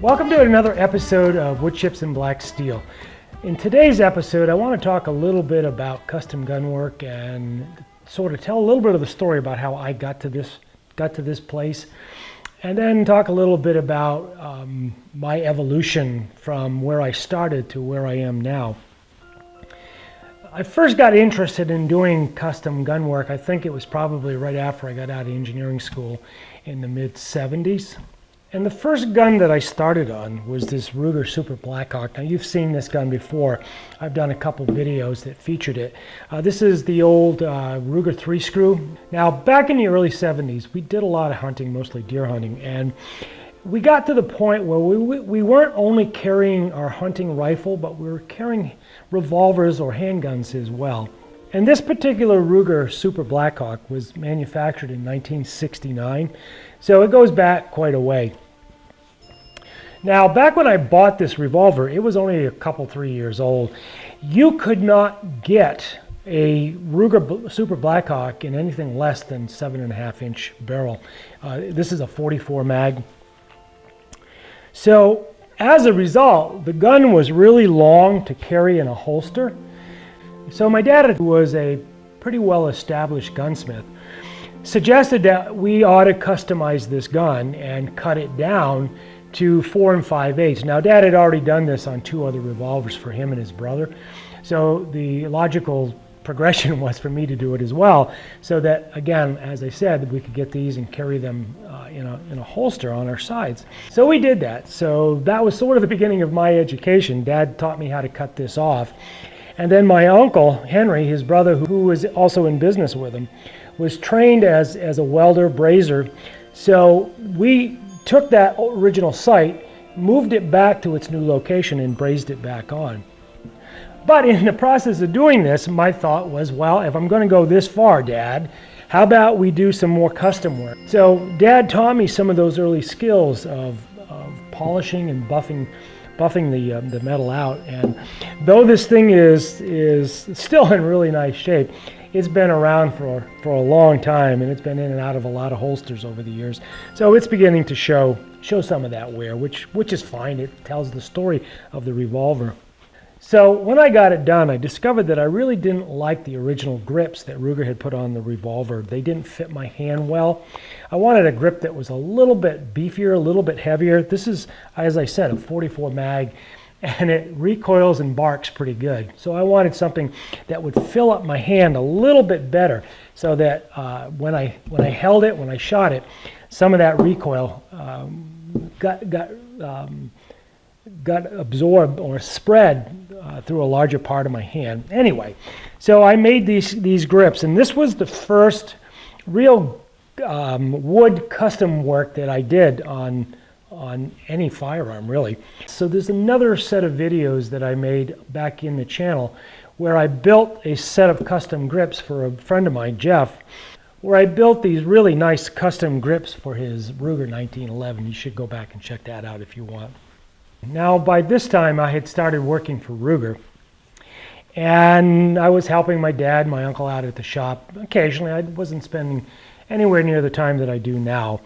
Welcome to another episode of Wood Chips and Black Steel. In today's episode, I want to talk a little bit about custom gun work and sort of tell a little bit of the story about how I got to this place, and then talk a little bit about my evolution from where I started to where I am now. I first got interested in doing custom gun work. I think it was probably right after I got out of engineering school in the mid-70s. And the first gun that I started on was this Ruger Super Blackhawk. Now you've seen this gun before. I've done a couple videos that featured it. This is the old Ruger 3-screw. Now back in the early 70s, we did a lot of hunting, mostly deer hunting, and we got to the point where we weren't only carrying our hunting rifle, but we were carrying revolvers or handguns as well. And this particular Ruger Super Blackhawk was manufactured in 1969, so it goes back quite a way. Now, back when I bought this revolver, it was only a couple, 3 years old. You could not get a Ruger Super Blackhawk in anything less than 7.5-inch barrel. This is a 44 mag. So, as a result, the gun was really long to carry in a holster. So my dad, who was a pretty well-established gunsmith, suggested that we ought to customize this gun and cut it down to 4 5/8. Now Dad had already done this on 2 other revolvers for him and his brother, so the logical progression was for me to do it as well, so that, again, as I said, we could get these and carry them in a holster on our sides. So we did that. So that was sort of the beginning of my education. Dad taught me how to cut this off. And then my uncle, Henry, his brother, who was also in business with him, was trained as a welder, brazier. So we took that original sight, moved it back to its new location, and brazed it back on. But in the process of doing this, my thought was, well, if I'm going to go this far, Dad, how about we do some more custom work? So Dad taught me some of those early skills of polishing and buffing the metal out. And though this thing is still in really nice shape, it's been around for a long time, and it's been in and out of a lot of holsters over the years. So it's beginning to show some of that wear, which is fine. It tells the story of the revolver. So when I got it done, I discovered that I really didn't like the original grips that Ruger had put on the revolver. They didn't fit my hand well. I wanted a grip that was a little bit beefier, a little bit heavier. This is, as I said, a 44 mag, and it recoils and barks pretty good. So I wanted something that would fill up my hand a little bit better, so that when I held it, when I shot it, some of that recoil got absorbed or spread through a larger part of my hand. Anyway, so I made these grips, and this was the first real wood custom work that I did on any firearm, really. So there's another set of videos that I made back in the channel where I built a set of custom grips for a friend of mine, Jeff, where I built these really nice custom grips for his Ruger 1911. You should go back and check that out if you want. Now, by this time, I had started working for Ruger, and I was helping my dad and my uncle out at the shop. Occasionally, I wasn't spending anywhere near the time that I do now.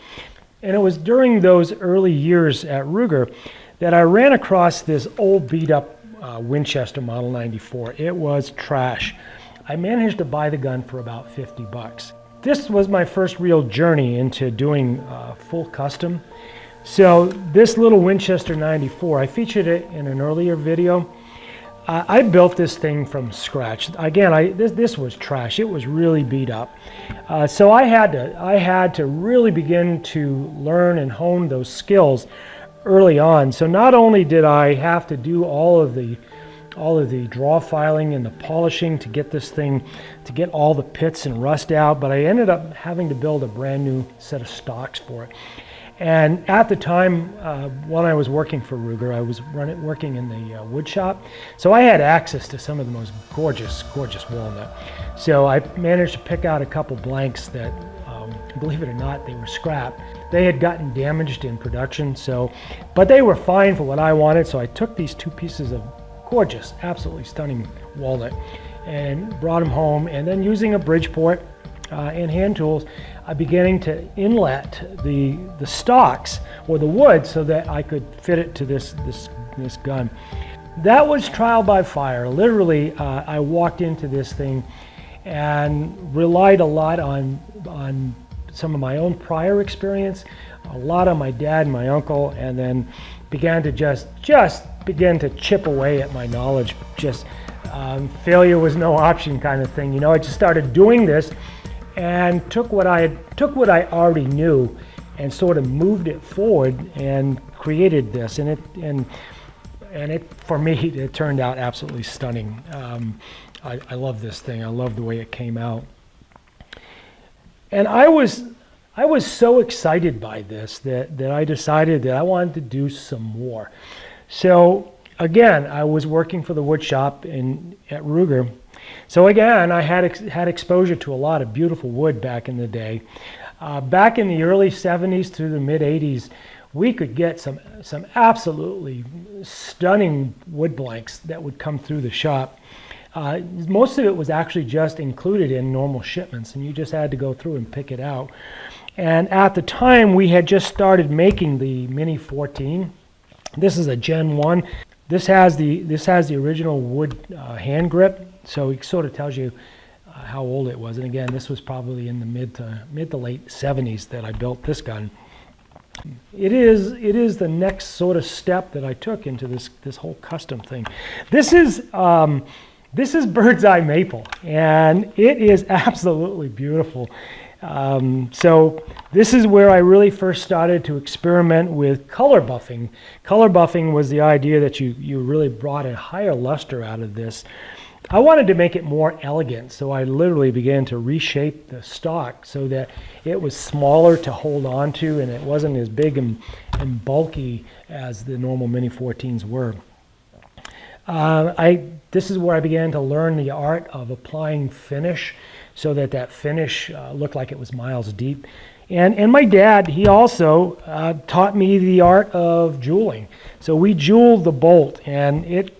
And it was during those early years at Ruger that I ran across this old beat-up Winchester Model 94. It was trash. I managed to buy the gun for about 50 bucks. This was my first real journey into doing full custom. So this little Winchester 94, I featured it in an earlier video. I built this thing from scratch. Again, this was trash. It was really beat up. So I had to really begin to learn and hone those skills early on. So not only did I have to do all of the draw filing and the polishing to get this thing, to get all the pits and rust out, but I ended up having to build a brand new set of stocks for it. And at the time, when I was working for Ruger, I was working in the wood shop, so I had access to some of the most gorgeous walnut. So I managed to pick out a couple blanks that, believe it or not, they were scrap. They had gotten damaged in production, but they were fine for what I wanted, so I took these 2 pieces of gorgeous, absolutely stunning walnut and brought them home, and then using a Bridgeport, and hand tools, beginning to inlet the stocks or the wood so that I could fit it to this gun. That was trial by fire. Literally, I walked into this thing and relied a lot on some of my own prior experience, a lot on my dad and my uncle, and then began to just begin to chip away at my knowledge. Failure was no option kind of thing. You know, I just started doing this and took what I already knew and sort of moved it forward and created this. And it for me, it turned out absolutely stunning. I love this thing. I love the way it came out. And I was so excited by this that I decided that I wanted to do some more. So again, I was working for the wood shop at Ruger. So again, I had exposure to a lot of beautiful wood back in the day. Back in the early 70s through the mid 80s, we could get some absolutely stunning wood blanks that would come through the shop. Most of it was actually just included in normal shipments, and you just had to go through and pick it out. And at the time, we had just started making the Mini 14. This is a Gen 1. This has the original wood hand grip, so it sort of tells you how old it was. And again, this was probably in the mid to late 70s that I built this gun. It is the next sort of step that I took into this whole custom thing. This is bird's eye maple, and it is absolutely beautiful. So this is where I really first started to experiment with color buffing. Color buffing was the idea that you really brought a higher luster out of this. I wanted to make it more elegant, so I literally began to reshape the stock so that it was smaller to hold on to and it wasn't as big and bulky as the normal Mini 14s were. This is where I began to learn the art of applying finish so that finish looked like it was miles deep. And my dad, he also taught me the art of jeweling. So we jeweled the bolt, and it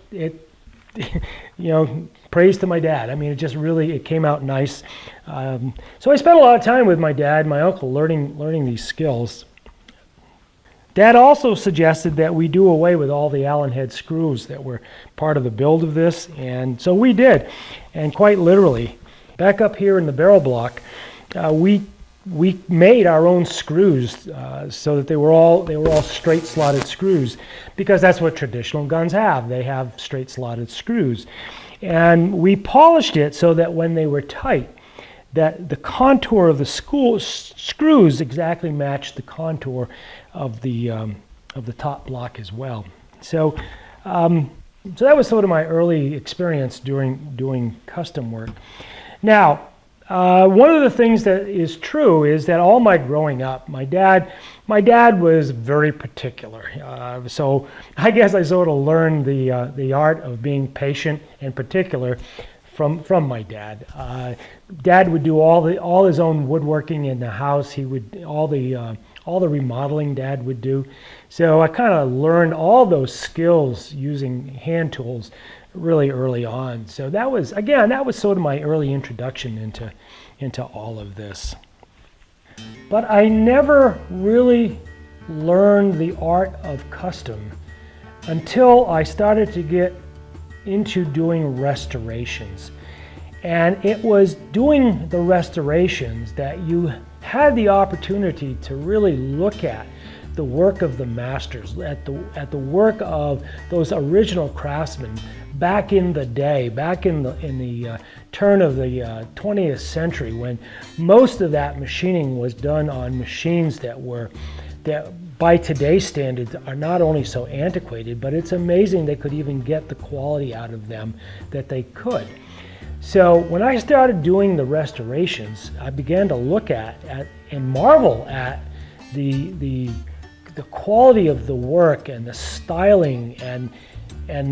you know, praise to my dad. I mean, it came out nice. So I spent a lot of time with my dad and my uncle learning these skills. Dad also suggested that we do away with all the Allen head screws that were part of the build of this, and so we did, and quite literally. Back up here in the barrel block, we made our own screws so that they were all straight slotted screws, because that's what traditional guns have. They have straight slotted screws, and we polished it so that when they were tight, that the contour of the screws exactly matched the contour of the top block as well. So that was sort of my early experience doing custom work. Now, one of the things that is true is that all my growing up, my dad was very particular. So I guess I sort of learned the art of being patient and particular from my dad. Dad would do all his own woodworking in the house. He would all the remodeling Dad would do. So I kind of learned all those skills using hand tools really early on. So that was sort of my early introduction into all of this. But I never really learned the art of custom until I started to get into doing restorations. And it was doing the restorations that you had the opportunity to really look at the work of the masters, at the work of those original craftsmen back in the day, back in the turn of the 20th century, when most of that machining was done on machines that by today's standards are not only so antiquated, but it's amazing they could even get the quality out of them that they could. So when I started doing the restorations, I began to look at and marvel at the quality of the work and the styling and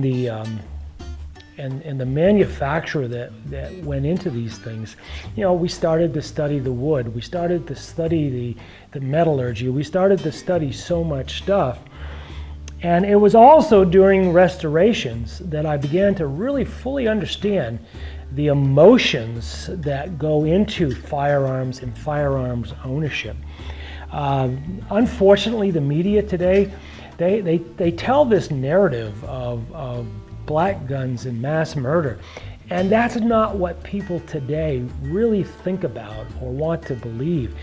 the manufacture that went into these things. You know, we started to study the wood, we started to study the metallurgy, we started to study so much stuff. And it was also during restorations that I began to really fully understand the emotions that go into firearms and firearms ownership. Unfortunately, the media today, they tell this narrative of black guns and mass murder, and that's not what people today really think about or want to believe.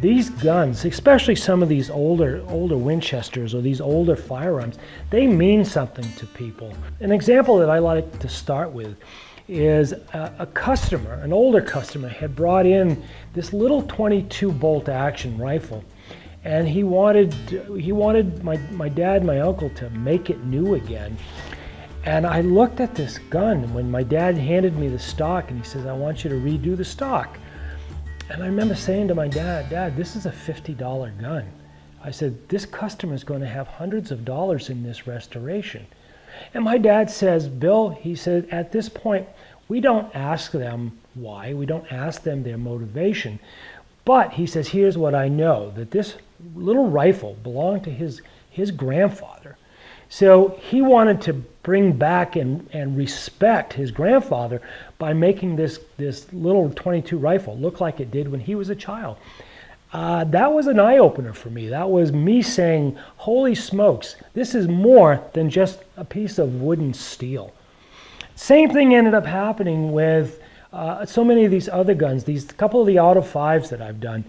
These guns, especially some of these older Winchesters or these older firearms, they mean something to people. An example that I like to start with is a customer, an older customer, had brought in this little 22 bolt action rifle, and he wanted my dad and my uncle to make it new again. And I looked at this gun when my dad handed me the stock, and he says, "I want you to redo the stock." And I remember saying to my dad, "Dad, this is a $50 gun." I said, "This customer is going to have hundreds of dollars in this restoration." And my dad says, "Bill," he said, "at this point, we don't ask them why. We don't ask them their motivation. But," he says, "here's what I know, that this little rifle belonged to his grandfather. So he wanted to bring back and respect his grandfather by making this little 22 rifle look like it did when he was a child." That was an eye-opener for me. That was me saying, holy smokes, this is more than just a piece of wooden steel. Same thing ended up happening with so many of these other guns, these couple of the Auto 5s that I've done.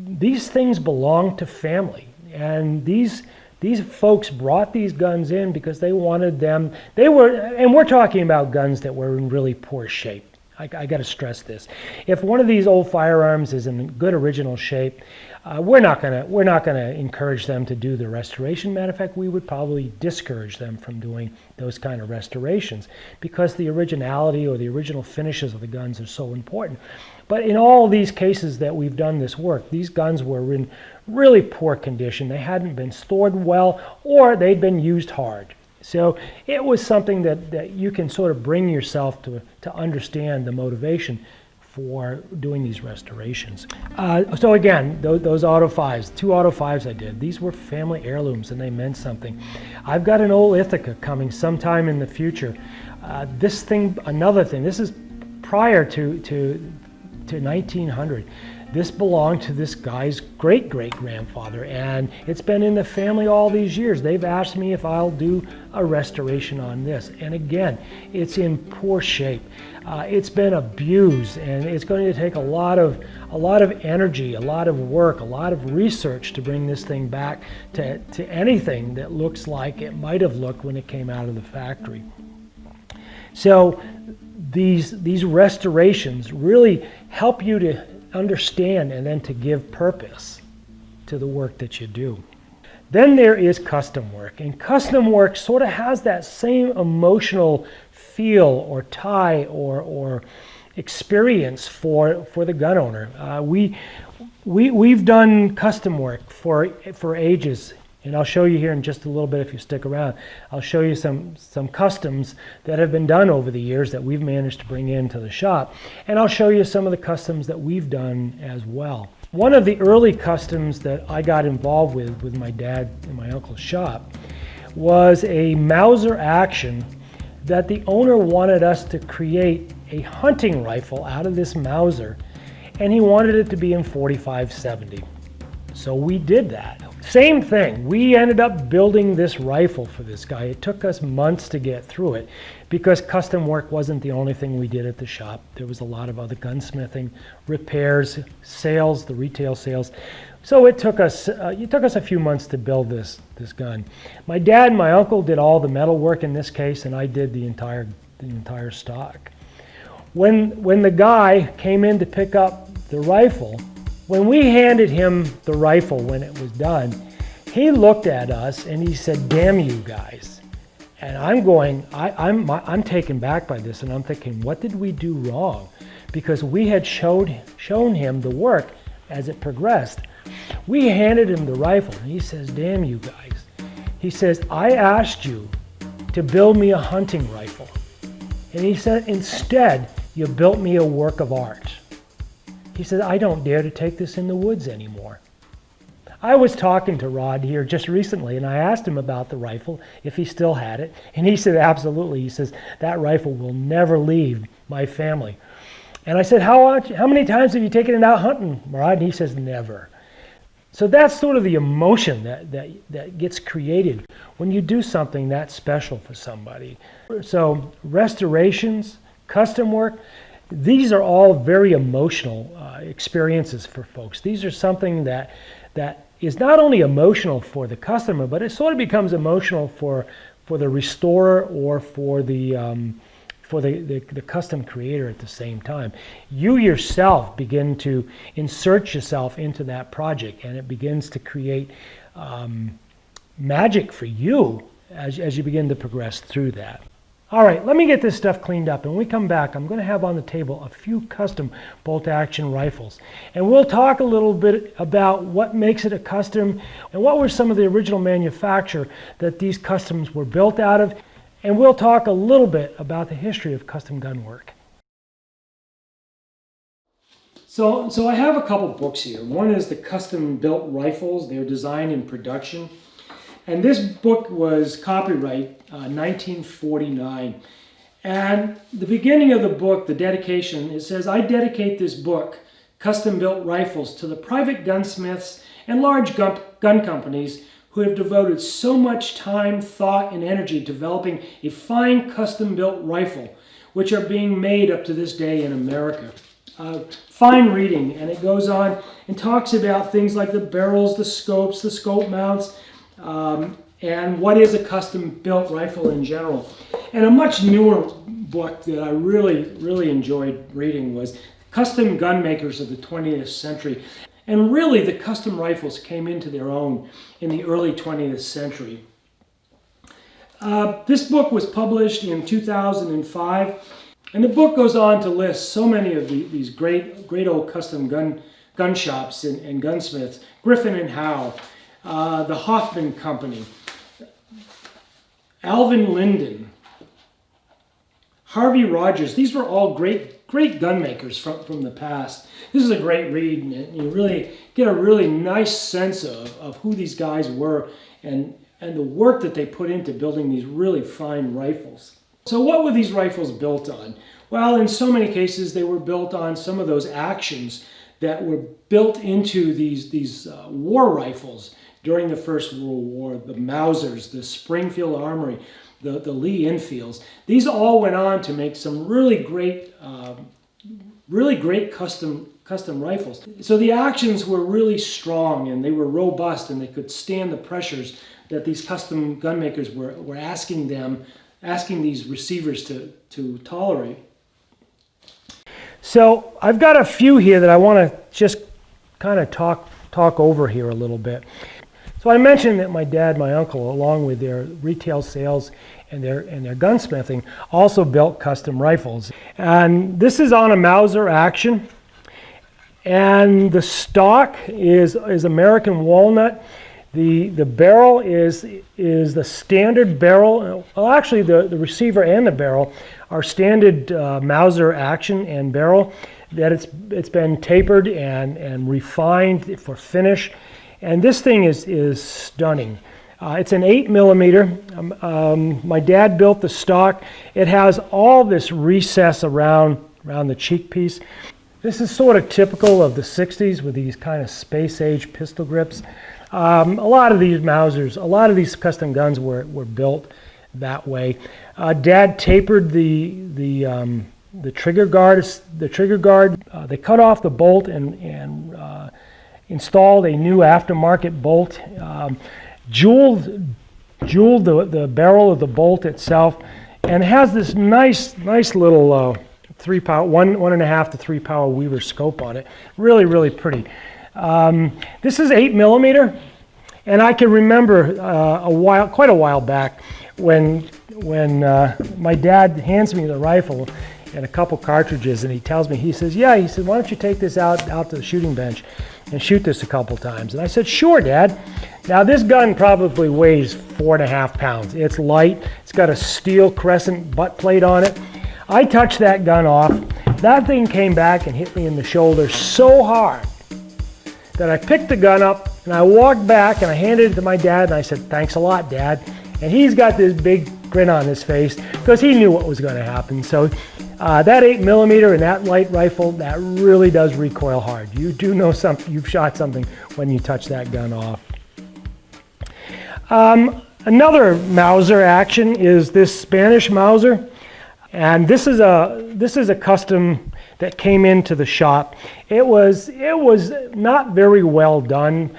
These things belong to family, and these folks brought these guns in because they wanted them. And we're talking about guns that were in really poor shape. I got to stress this. If one of these old firearms is in good original shape, we're not gonna encourage them to do the restoration. Matter of fact, we would probably discourage them from doing those kind of restorations because the originality or the original finishes of the guns are so important. But in all these cases that we've done this work, these guns were in really poor condition. They hadn't been stored well, or they'd been used hard. So it was something that you can sort of bring yourself to understand the motivation for doing these restorations. So again, those Auto 5s, 2 Auto 5s I did, these were family heirlooms and they meant something. I've got an old Ithaca coming sometime in the future. This thing, another thing, this is prior to 1900. This belonged to this guy's great-great-grandfather, and it's been in the family all these years. They've asked me if I'll do a restoration on this. And again, it's in poor shape. It's been abused, and it's going to take a lot of energy, a lot of work, a lot of research to bring this thing back to anything that looks like it might have looked when it came out of the factory. So these restorations really help you to understand and then to give purpose to the work that you do. Then there is custom work, and custom work sort of has that same emotional feel or tie or experience for the gun owner. We've done custom work for ages, and I'll show you here in just a little bit if you stick around. I'll show you some customs that have been done over the years that we've managed to bring into the shop, and I'll show you some of the customs that we've done as well. One of the early customs that I got involved with my dad and my uncle's shop was a Mauser action that the owner wanted us to create a hunting rifle out of this Mauser, and he wanted it to be in 45-70. So we did that. Same thing, we ended up building this rifle for this guy. It took us months to get through it because custom work wasn't the only thing we did at the shop. There was a lot of other gunsmithing, repairs, sales, the retail sales. So it took us a few months to build this gun. My dad and my uncle did all the metal work in this case, and I did the entire stock. When the guy came in to pick up the rifle, when we handed him the rifle when it was done, he looked at us and he said, "Damn you guys." And I'm taken back by this, and I'm thinking, what did we do wrong? Because we had shown him the work as it progressed. We handed him the rifle and he says, "Damn you guys." He says, "I asked you to build me a hunting rifle. And he said, instead, you built me a work of art." He said, "I don't dare to take this in the woods anymore." I was talking to Rod here just recently, and I asked him about the rifle, if he still had it, and he said absolutely. He says, that rifle will never leave my family. And I said, how many times have you taken it out hunting, Rod? And he says, never. So that's sort of the emotion that gets created when you do something that special for somebody. So restorations, custom work, these are all very emotional experiences for folks. These are something that is not only emotional for the customer, but it sort of becomes emotional for the restorer or for the custom creator at the same time. You yourself begin to insert yourself into that project, and it begins to create magic for you as you begin to progress through that. All right, let me get this stuff cleaned up, and when we come back, I'm going to have on the table a few custom bolt-action rifles. And we'll talk a little bit about what makes it a custom and what were some of the original manufacture that these customs were built out of. And we'll talk a little bit about the history of custom gun work. So I have a couple books here. One is the Custom Built Rifles. They're designed in production. And this book was copyright 1949. And the beginning of the book, the dedication, it says, I dedicate this book, Custom Built Rifles, to the private gunsmiths and large gun companies who have devoted so much time, thought, and energy developing a fine custom-built rifle, which are being made up to this day in America. Fine reading, and it goes on and talks about things like the barrels, the scopes, the scope mounts, and what is a custom-built rifle in general. And a much newer book that I really enjoyed reading was Custom Gun Makers of the 20th Century. And really, the custom rifles came into their own in the early 20th century. This book was published in 2005, and the book goes on to list so many of these great old custom gun shops and gunsmiths: Griffin and Howe, the Hoffman Company, Alvin Linden, Harvey Rogers. These were all great gun makers from the past. This is a great read, and you really get a really nice sense of who these guys were and the work that they put into building these really fine rifles. So what were these rifles built on? Well, in so many cases, they were built on some of those actions that were built into these war rifles during the First World War, the Mausers, the Springfield Armory, the Lee Enfields. These all went on to make some really great custom rifles. So the actions were really strong, and they were robust, and they could stand the pressures that these custom gun makers were asking these receivers to tolerate. So I've got a few here that I want to just kind of talk over here a little bit. So I mentioned that my dad, my uncle, along with their retail sales and their gunsmithing, also built custom rifles. And this is on a Mauser action. And the stock is American walnut. The barrel is the standard barrel. Well, actually, the receiver and the barrel are standard Mauser action and barrel. That it's been tapered and refined for finish. And this thing is stunning. It's an 8mm. My dad built the stock. It has all this recess around the cheek piece. This is sort of typical of the 60s with these kind of space-age pistol grips. A lot of these Mausers, a lot of these custom guns were built that way. Dad tapered the trigger guard. They cut off the bolt and installed a new aftermarket bolt. Jeweled the barrel of the bolt itself, and it has this nice little 1.5 to 3 power Weaver scope on it. Really pretty. This is 8mm, and I can remember quite a while back when my dad hands me the rifle and a couple cartridges, and he tells me, he says, why don't you take this out to the shooting bench and shoot this a couple times? And I said, sure, Dad. Now this gun probably weighs 4.5 pounds. It's light. It's got a steel crescent butt plate on it. I touched that gun off. That thing came back and hit me in the shoulder so hard that I picked the gun up, And I walked back and I handed it to my dad and I said, "Thanks a lot, Dad." And he's got this big grin on his face because he knew what was going to happen. So that 8mm and that light rifle, that really does recoil hard. You do know something, you've shot something when you touch that gun off. Another Mauser action is this Spanish Mauser. And this is a custom that came into the shop. It was not very well done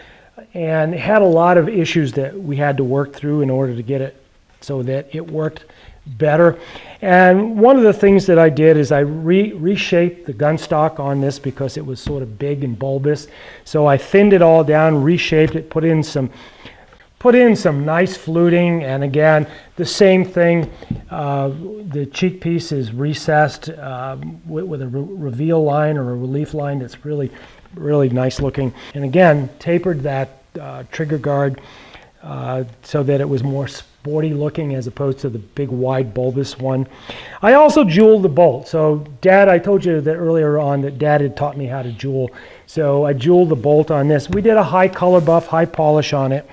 and had a lot of issues that we had to work through in order to get it so that it worked better. And one of the things that I did is I reshaped the gun stock on this because it was sort of big and bulbous. So I thinned it all down, reshaped it, put in some nice fluting, and again, the same thing. The cheek piece is recessed with a reveal line or a relief line that's really, really nice looking. And again, tapered that trigger guard so that it was more sporty looking as opposed to the big wide bulbous one. I also jeweled the bolt. So Dad, I told you that earlier on that Dad had taught me how to jewel. So I jeweled the bolt on this. We did a high color buff, high polish on it.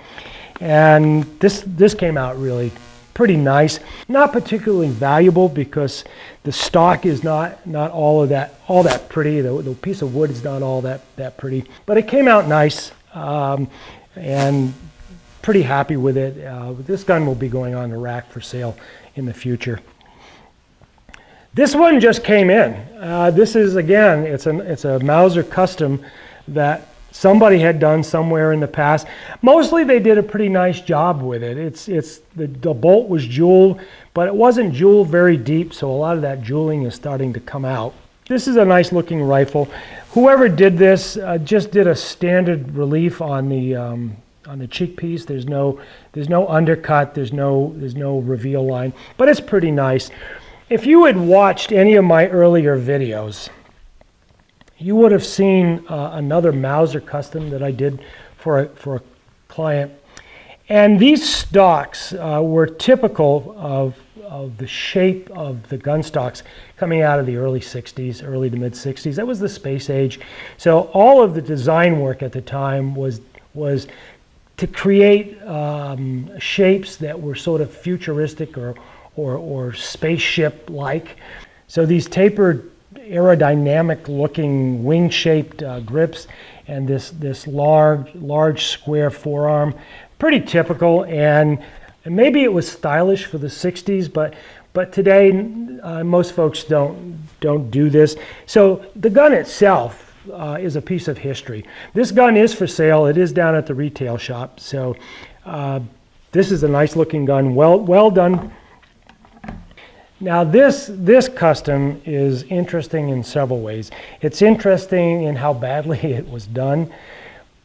And this came out really pretty nice. Not particularly valuable because the stock is not all that pretty. The piece of wood is not all that pretty. But it came out nice, and pretty happy with it. This gun will be going on the rack for sale in the future. This one just came in. This is, again, it's a Mauser custom that somebody had done somewhere in the past. Mostly they did a pretty nice job with it. The bolt was jeweled, but it wasn't jeweled very deep, so a lot of that jeweling is starting to come out. This is a nice looking rifle. Whoever did this just did a standard relief on the cheek piece. There's no undercut, there's no reveal line, but it's pretty nice. If you had watched any of my earlier videos, you would have seen another Mauser custom that I did for a client. And these stocks were typical of the shape of the gun stocks coming out of the early 60s, early to mid 60s. That was the space age. So all of the design work at the time was to create shapes that were sort of futuristic or spaceship-like. So these tapered, aerodynamic looking wing-shaped grips and this large square forearm, pretty typical, and maybe it was stylish for the 60s, but today most folks don't do this. So the gun itself is a piece of history. This gun is for sale. It is down at the retail shop. So this is a nice looking gun, well done. Now this custom is interesting in several ways. It's interesting in how badly it was done,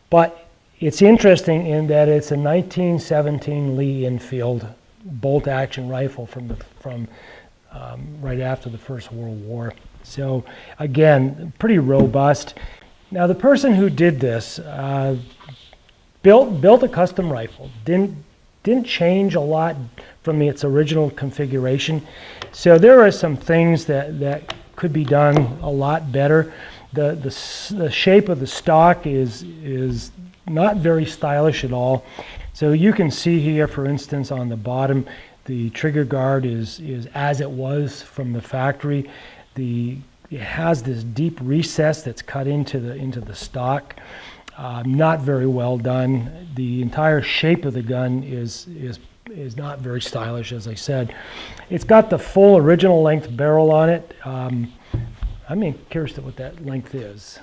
but it's interesting in that it's a 1917 Lee Enfield bolt action rifle from right after the First World War. So again, pretty robust. Now the person who did this built a custom rifle. Didn't change a lot from its original configuration. So there are some things that could be done a lot better. The shape of the stock is not very stylish at all. So you can see here, for instance, on the bottom, the trigger guard is as it was from the factory. It has this deep recess that's cut into the stock. Not very well done. The entire shape of the gun is not very stylish, as I said. It's got the full original length barrel on it. I'm curious to what that length is.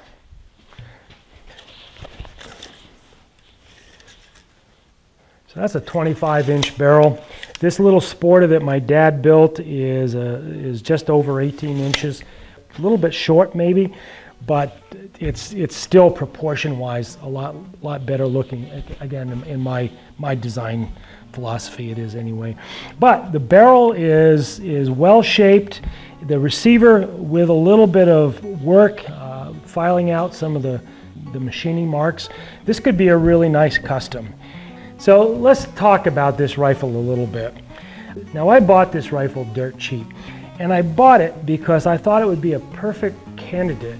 So that's a 25-inch barrel. This little sporter that my dad built is just over 18 inches. A little bit short maybe, but it's still proportion-wise a lot better looking. Again, in my design philosophy, it is anyway. But the barrel is well shaped. The receiver, with a little bit of work, filing out some of the machining marks. This could be a really nice custom. So let's talk about this rifle a little bit. Now, I bought this rifle dirt cheap, and I bought it because I thought it would be a perfect candidate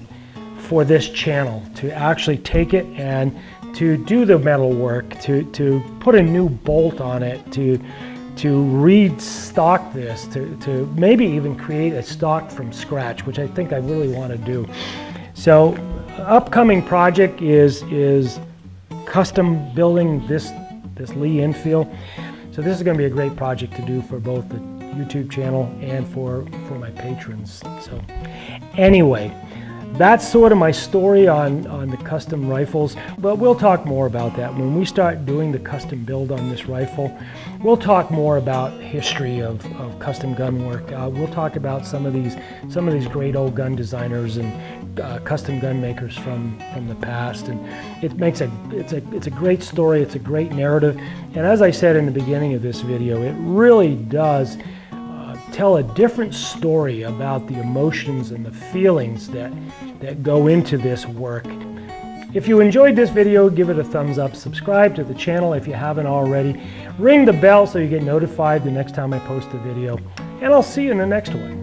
for this channel to actually take it and to do the metal work, to put a new bolt on it, to restock this, to maybe even create a stock from scratch, which I think I really want to do. So upcoming project is custom building this Lee Enfield. So this is going to be a great project to do for both the YouTube channel and for my patrons. So anyway, that's sort of my story on the custom rifles, but we'll talk more about that when we start doing the custom build on this rifle. We'll talk more about history of custom gun work. We'll talk about some of these great old gun designers and custom gun makers from the past, and it's a great story. It's a great narrative, and as I said in the beginning of this video, it really does tell a different story about the emotions and the feelings that go into this work. If you enjoyed this video, give it a thumbs up, subscribe to the channel if you haven't already, ring the bell so you get notified the next time I post a video, and I'll see you in the next one.